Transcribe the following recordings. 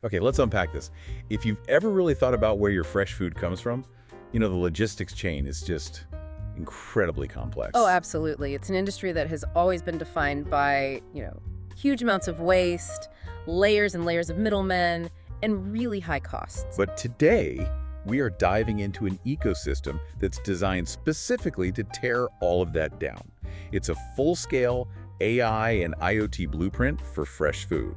Okay, let's unpack this. If you've ever really thought about where your fresh food comes from, the logistics chain is just incredibly complex. Oh, absolutely. It's an industry that has always been defined by, huge amounts of waste, layers and layers of middlemen, and really high costs. But today, we are diving into an ecosystem that's designed specifically to tear all of that down. It's a full-scale AI and IoT blueprint for fresh food,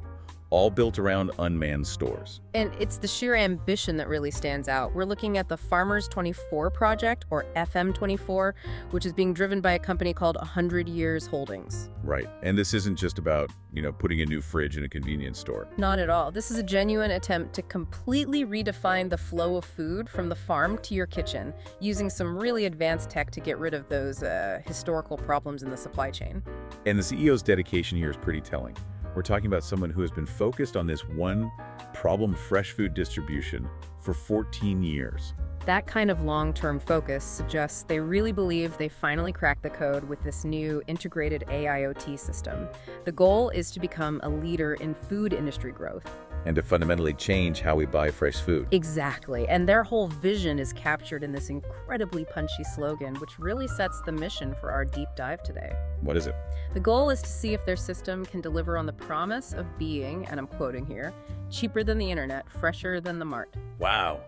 all built around unmanned stores. And it's the sheer ambition that really stands out. We're looking at the Farmers24 project, or FM24, which is being driven by a company called 100 Years Holdings. Right. And this isn't just about, putting a new fridge in a convenience store. Not at all. This is a genuine attempt to completely redefine the flow of food from the farm to your kitchen, using some really advanced tech to get rid of those historical problems in the supply chain. And the CEO's dedication here is pretty telling. We're talking about someone who has been focused on this one problem fresh food distribution for 14 years. That kind of long-term focus suggests they really believe they finally cracked the code with this new integrated AIoT system. The goal is to become a leader in food industry growth. And to fundamentally change how we buy fresh food. Exactly. And their whole vision is captured in this incredibly punchy slogan, which really sets the mission for our deep dive today. What is it? The goal is to see if their system can deliver on the promise of being, and I'm quoting here, cheaper than the internet, fresher than the mart. Wow.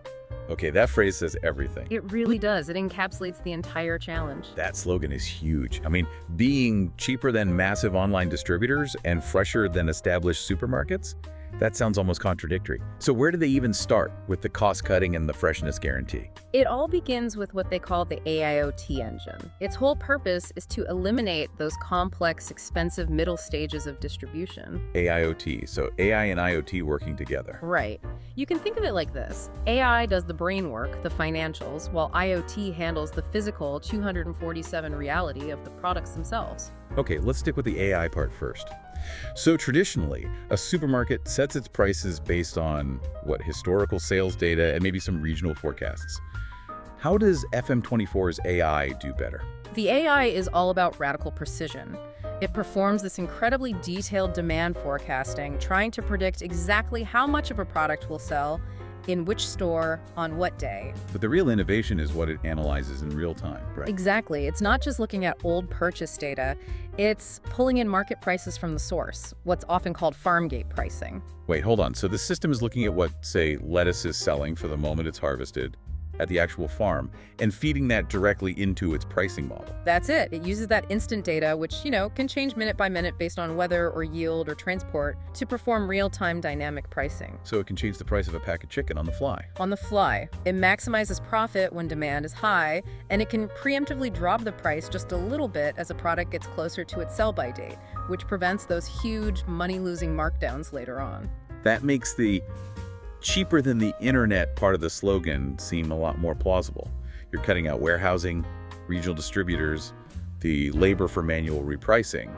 Okay, that phrase says everything. It really does. It encapsulates the entire challenge. That slogan is huge. Being cheaper than massive online distributors and fresher than established supermarkets? That sounds almost contradictory. So where do they even start with the cost-cutting and the freshness guarantee? It all begins with what they call the AIoT engine. Its whole purpose is to eliminate those complex, expensive middle stages of distribution. AIoT, so AI and IoT working together. Right. You can think of it like this. AI does the brain work, the financials, while IoT handles the physical 247 reality of the products themselves. Okay, let's stick with the AI part first. So traditionally, a supermarket sets its prices based on, historical sales data and maybe some regional forecasts. How does FM24's AI do better? The AI is all about radical precision. It performs this incredibly detailed demand forecasting, trying to predict exactly how much of a product will sell, in which store, on what day. But the real innovation is what it analyzes in real time, right? Exactly. It's not just looking at old purchase data, it's pulling in market prices from the source, what's often called farm gate pricing. Wait, hold on. So the system is looking at what, say, lettuce is selling for the moment it's harvested at the actual farm and feeding that directly into its pricing model. That's it. It uses that instant data, which, can change minute by minute based on weather or yield or transport, to perform real-time dynamic pricing. So it can change the price of a pack of chicken on the fly. On the fly. It maximizes profit when demand is high, and it can preemptively drop the price just a little bit as a product gets closer to its sell-by date, which prevents those huge money-losing markdowns later on. That makes the cheaper than the internet part of the slogan seem a lot more plausible. You're cutting out warehousing, regional distributors, the labor for manual repricing.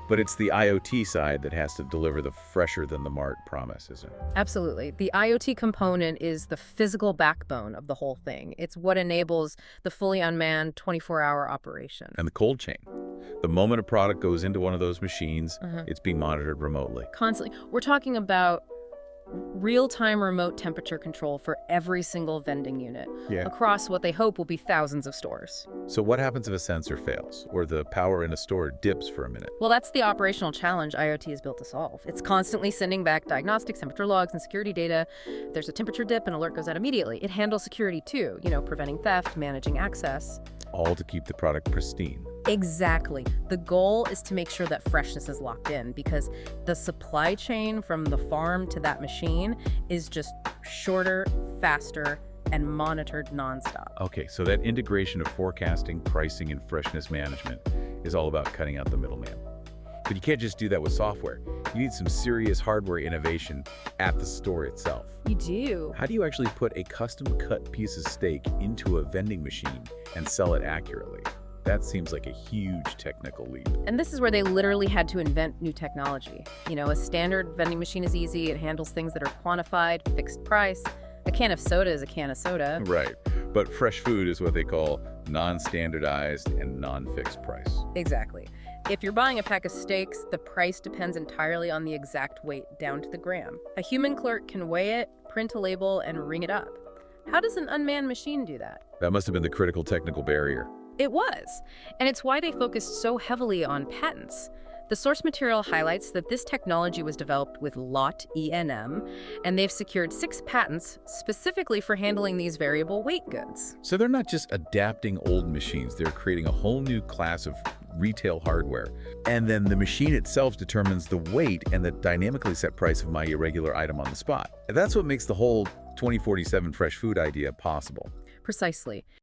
But it's the IoT side that has to deliver the fresher than the mart promise, isn't it? Absolutely. The IoT component is the physical backbone of the whole thing. It's what enables the fully unmanned 24-hour operation. And the cold chain. The moment a product goes into one of those machines, it's being monitored remotely. Constantly. We're talking about real-time remote temperature control for every single vending unit across what they hope will be thousands of stores. So what happens if a sensor fails or the power in a store dips for a minute? Well, that's the operational challenge IoT is built to solve. It's constantly sending back diagnostics, temperature logs, and security data. If there's a temperature dip, an alert goes out immediately. It handles security too, preventing theft, managing access. All to keep the product pristine. Exactly. The goal is to make sure that freshness is locked in because the supply chain from the farm to that machine is just shorter, faster, and monitored nonstop. Okay, so that integration of forecasting, pricing, and freshness management is all about cutting out the middleman. But you can't just do that with software. You need some serious hardware innovation at the store itself. You do. How do you actually put a custom-cut piece of steak into a vending machine and sell it accurately? That seems like a huge technical leap. And this is where they literally had to invent new technology. A standard vending machine is easy. It handles things that are quantified, fixed price. A can of soda is a can of soda. Right. But fresh food is what they call non-standardized and non-fixed price. Exactly. If you're buying a pack of steaks, the price depends entirely on the exact weight, down to the gram. A human clerk can weigh it, print a label, and ring it up. How does an unmanned machine do that? That must have been the critical technical barrier. It was, and it's why they focused so heavily on patents. The source material highlights that this technology was developed with LOT ENM, and they've secured 6 patents specifically for handling these variable weight goods. So they're not just adapting old machines, they're creating a whole new class of retail hardware. And then the machine itself determines the weight and the dynamically set price of my irregular item on the spot. And that's what makes the whole 2047 fresh food idea possible. Precisely.